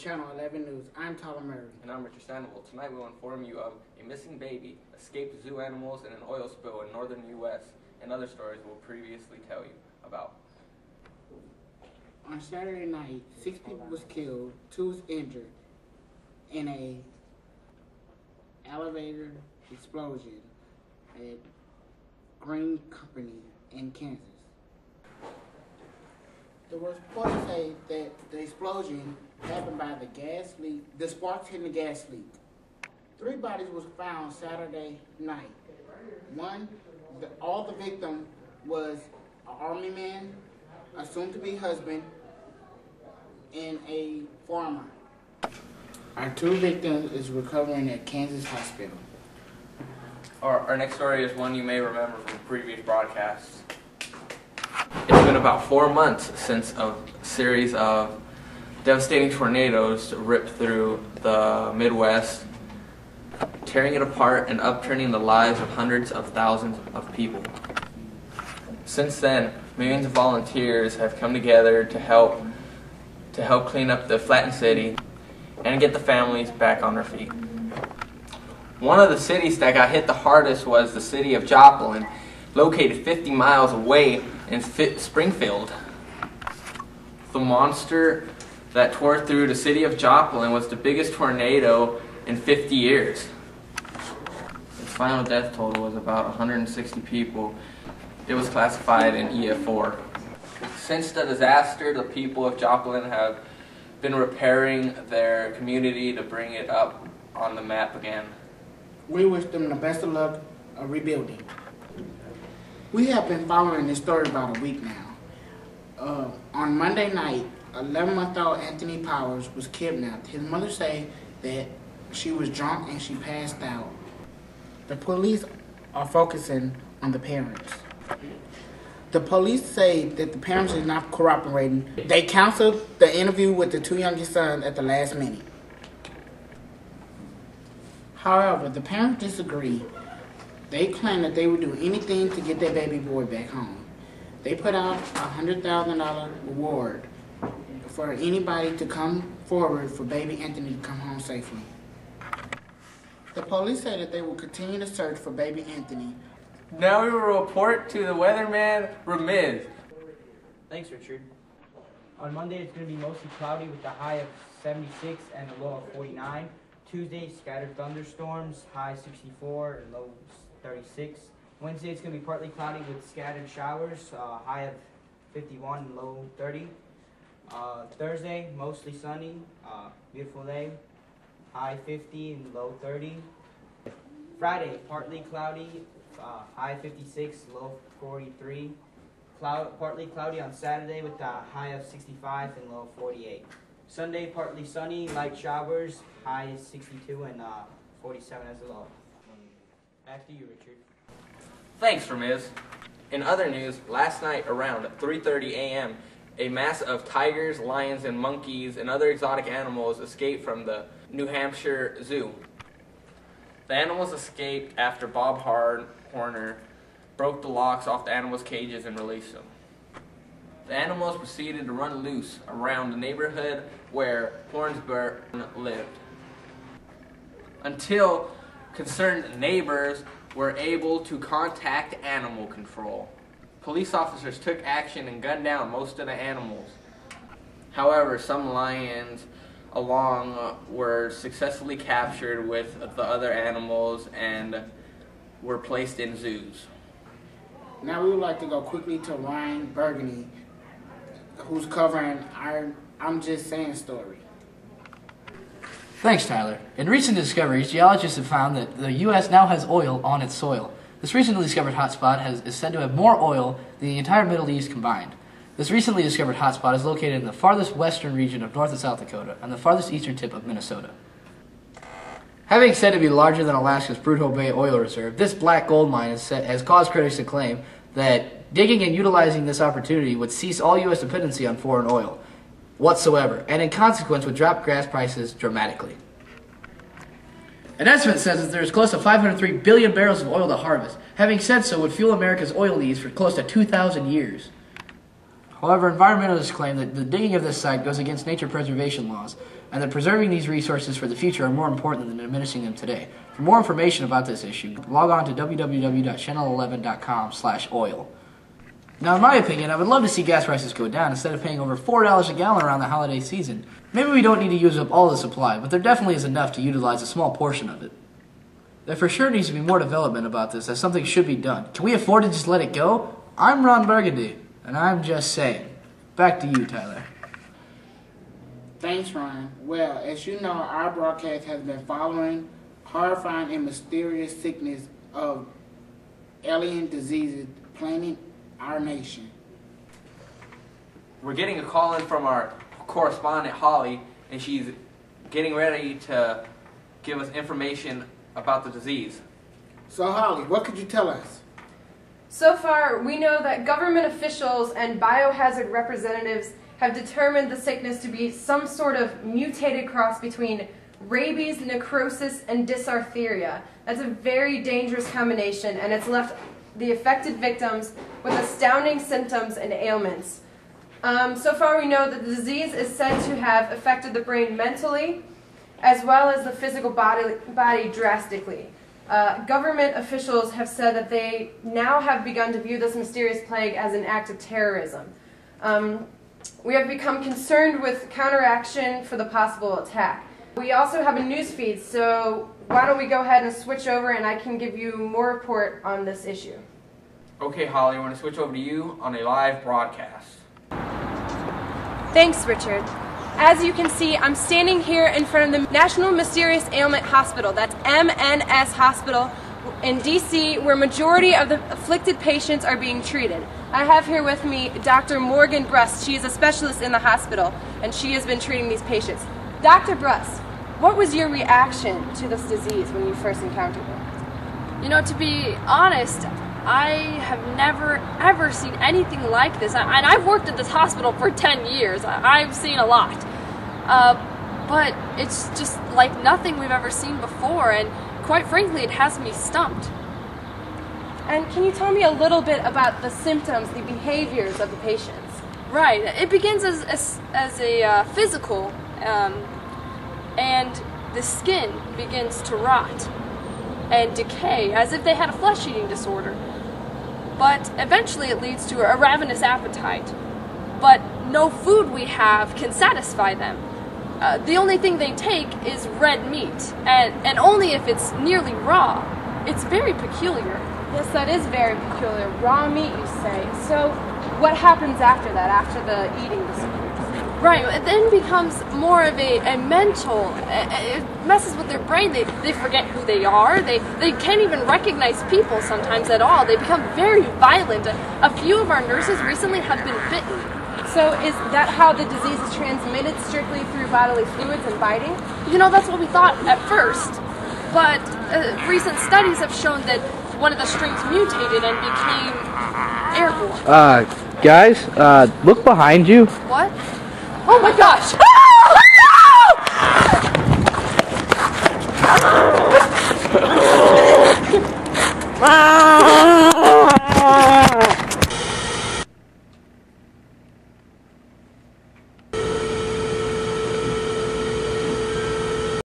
Channel 11 News. I'm Tyler Murray. And I'm Richard Sandoval. Tonight we will inform you of a missing baby, escaped zoo animals, and an oil spill in northern U.S., and other stories we'll previously tell you about. On Saturday night, 6 people was killed, 2 was injured in a elevator explosion at Green Company in Kansas. The reports say that the explosion happened by the gas leak, the sparks hitting the gas leak. 3 bodies was found Saturday night. All the victim was an army man, a soon-to-be husband, and a farmer. Our 2 victims is recovering at Kansas Hospital. Our next story is one you may remember from previous broadcasts. It's been about 4 months since a series of devastating tornadoes ripped through the Midwest, tearing it apart and upturning the lives of hundreds of thousands of people. Since then, millions of volunteers have come together to help clean up the flattened city and get the families back on their feet. One of the cities that got hit the hardest was the city of Joplin, located 50 miles away in Springfield. The monster that tore through the city of Joplin was the biggest tornado in 50 years. Its final death total was about 160 people. It was classified in EF4. Since the disaster, the people of Joplin have been repairing their community to bring it up on the map again. We wish them the best of luck of rebuilding. We have been following this story about a week now. On Monday night, 11-month-old Anthony Powers was kidnapped. His mother said that she was drunk and she passed out. The police are focusing on the parents. The police say that the parents is not cooperating. They canceled the interview with the 2 youngest sons at the last minute. However, the parents disagree. They claim that they would do anything to get their baby boy back home. They put out a $100,000 reward for anybody to come forward for baby Anthony to come home safely. The police say that they will continue to search for baby Anthony. Now we will report to the weatherman, Ramiz. Thanks, Richard. On Monday, it's going to be mostly cloudy with a high of 76 and a low of 49. Tuesday, scattered thunderstorms, high 64 and low 36. Wednesday, it's going to be partly cloudy with scattered showers, high of 51 and low 30. Thursday, mostly sunny, beautiful day, high 50 and low 30. Friday, partly cloudy, high 56, low 43. Partly cloudy on Saturday with a high of 65 and low 48. Sunday, partly sunny, light showers, high 62 and 47 as a low. Back to you, Richard. Thanks, Ramiz. In other news, last night around 3:30 a.m., a mass of tigers, lions, and monkeys and other exotic animals escaped from the New Hampshire Zoo. The animals escaped after Bob Horner broke the locks off the animals' cages and released them. The animals proceeded to run loose around the neighborhood where Hornsburg lived, until concerned neighbors were able to contact animal control. Police officers took action and gunned down most of the animals. However, some lions along were successfully captured with the other animals and were placed in zoos. Now we would like to go quickly to Ryan Burgundy, who's covering our I'm Just Saying story. Thanks, Tyler. In recent discoveries, geologists have found that the U.S. now has oil on its soil. This recently discovered hotspot is said to have more oil than the entire Middle East combined. This recently discovered hotspot is located in the farthest western region of North and South Dakota and the farthest eastern tip of Minnesota. Having said to be larger than Alaska's Prudhoe Bay oil reserve, this black gold mine has caused critics to claim that digging and utilizing this opportunity would cease all U.S. dependency on foreign oil whatsoever, and in consequence would drop gas prices dramatically. An estimate says that there is close to 503 billion barrels of oil to harvest. Having said so, would fuel America's oil needs for close to 2,000 years. However, environmentalists claim that the digging of this site goes against nature preservation laws, and that preserving these resources for the future are more important than diminishing them today. For more information about this issue, log on to www.channel11.com/oil. Now, in my opinion, I would love to see gas prices go down instead of paying over $4 a gallon around the holiday season. Maybe we don't need to use up all the supply, but there definitely is enough to utilize a small portion of it. There for sure needs to be more development about this, as something should be done. Can we afford to just let it go? I'm Ron Burgundy, and I'm just saying. Back to you, Tyler. Thanks, Ryan. Well, as you know, our broadcast has been following horrifying and mysterious sickness of alien diseases plaguing our nation. We're getting a call in from our correspondent, Holly, and she's getting ready to give us information about the disease. So, Holly, what could you tell us? So far, we know that government officials and biohazard representatives have determined the sickness to be some sort of mutated cross between rabies, necrosis, and dysarthria. That's a very dangerous combination, and it's left the affected victims with astounding symptoms and ailments. So far, we know that the disease is said to have affected the brain mentally, as well as the physical body drastically. Government officials have said that they now have begun to view this mysterious plague as an act of terrorism. We have become concerned with counteraction for the possible attack. We also have a news feed, so why don't we go ahead and switch over and I can give you more report on this issue. Okay, Holly, I want to switch over to you on a live broadcast. Thanks, Richard. As you can see, I'm standing here in front of the National Mysterious Ailment Hospital. That's MNS Hospital in D.C., where majority of the afflicted patients are being treated. I have here with me Dr. Morgan Brust. She is a specialist in the hospital, and she has been treating these patients. Dr. Brust, what was your reaction to this disease when you first encountered it? You know, to be honest, I have never ever seen anything like this. And I've worked at this hospital for 10 years. I've seen a lot. But it's just like nothing we've ever seen before, and quite frankly, it has me stumped. And can you tell me a little bit about the symptoms, the behaviors of the patients? Right. It begins as a physical, and the skin begins to rot and decay as if they had a flesh-eating disorder. But eventually it leads to a ravenous appetite. But no food we have can satisfy them. The only thing they take is red meat, and only if it's nearly raw. It's very peculiar. Yes, that is very peculiar. Raw meat, you say. So what happens after that, after the eating disorder? Right, it then becomes more of a mental, it messes with their brain. They forget who they are. They can't even recognize people sometimes at all. They become very violent. A few of our nurses recently have been bitten. So is that how the disease is transmitted, strictly through bodily fluids and biting? You know, that's what we thought at first. But recent studies have shown that one of the strains mutated and became airborne. Guys, look behind you. What? Oh my gosh! Ah!